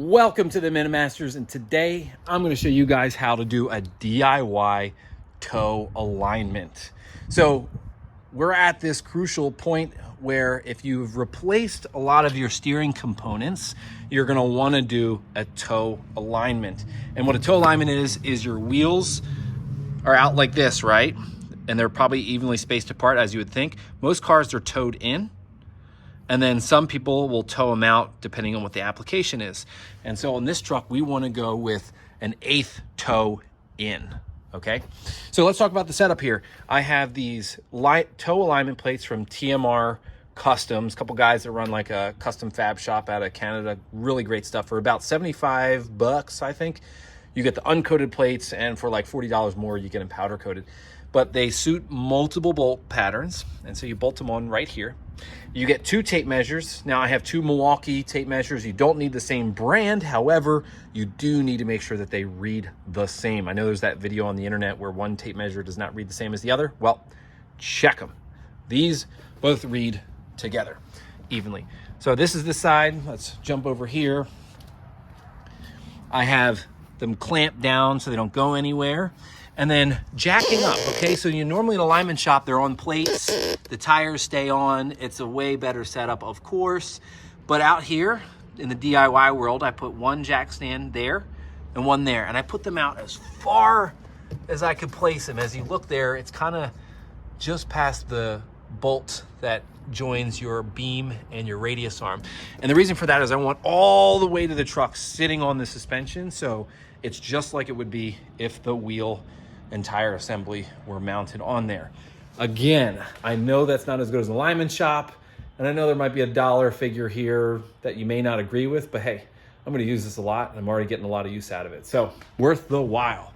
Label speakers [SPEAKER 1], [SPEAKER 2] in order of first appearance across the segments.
[SPEAKER 1] Welcome to the Minimasters, and today I'm going to show you guys how to do a DIY toe alignment. So we're at this crucial point where if you've replaced a lot of your steering components, you're going to want to do a toe alignment. And what a toe alignment is your wheels are out like this, right? And they're probably evenly spaced apart, as you would think. Most cars are toed in. And then some people will tow them out depending on what the application is. And so on this truck, we want to go with an 1/8 toe in, okay? So let's talk about the setup here. I have these toe alignment plates from TMR Customs, a couple guys that run like a custom fab shop out of Canada. Really great stuff for about 75 bucks, I think. You get the uncoated plates, and for like $40 more, you get them powder coated. But they suit multiple bolt patterns, and so you bolt them on right here. You get 2 tape measures. Now I have 2 Milwaukee tape measures. You don't need the same brand. However, you do need to make sure that they read the same. I know there's that video on the internet where one tape measure does not read the same as the other. Well, check them. These both read together evenly. So this is the side. Let's jump over here. I have them clamped down so they don't go anywhere. And then jacking up, okay? So you normally in an alignment shop, they're on plates, the tires stay on. It's a way better setup, of course. But out here in the DIY world, I put one jack stand there and one there. And I put them out as far as I could place them. As you look there, it's kind of just past the bolt that joins your beam and your radius arm. And the reason for that is I want all the weight of the truck sitting on the suspension. So it's just like it would be if the wheel and tire assembly were mounted on there. Again, I know that's not as good as an alignment shop, and I know there might be a dollar figure here that you may not agree with, but hey, I'm gonna use this a lot, and I'm already getting a lot of use out of it. So, worth the while.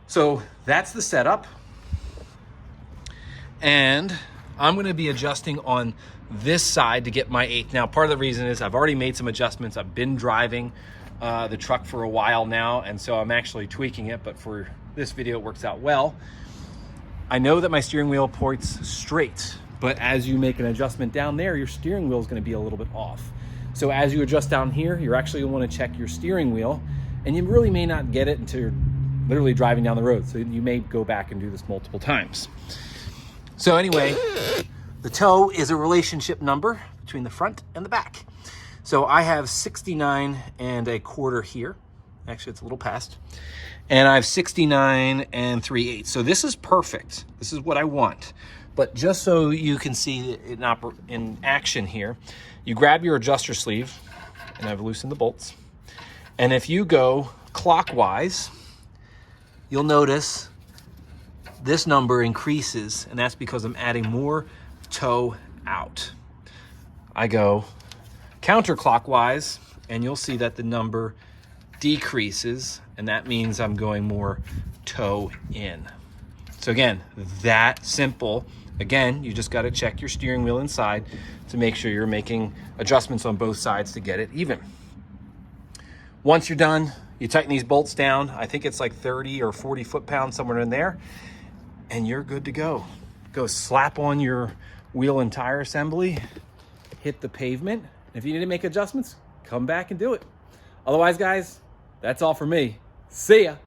[SPEAKER 1] So, that's the setup. And I'm gonna be adjusting on this side to get my 1/8. Now, part of the reason is I've already made some adjustments. I've been driving the truck for a while now, and so I'm actually tweaking it, but for this video it works out well. I know that my steering wheel points straight, but as you make an adjustment down there, your steering wheel is going to be a little bit off. So as you adjust down here, you're actually going to want to check your steering wheel, and you really may not get it until you're literally driving down the road. So you may go back and do this multiple times. So anyway, the toe is a relationship number between the front and the back. So I have 69 1/4 here. Actually, it's a little past. And I have 69 3/8. So this is perfect. This is what I want. But just so you can see it in action here, you grab your adjuster sleeve, and I've loosened the bolts. And if you go clockwise, you'll notice this number increases, and that's because I'm adding more toe out. I go counterclockwise, and you'll see that the number decreases, and that means I'm going more toe in. So again, that simple. Again, you just got to check your steering wheel inside to make sure you're making adjustments on both sides to get it even. Once you're done, you tighten these bolts down. I think it's like 30 or 40 foot-pounds, somewhere in there, and you're good to go. Go slap on your wheel and tire assembly, hit the pavement. If you need to make adjustments, come back and do it. Otherwise, guys, that's all for me. See ya.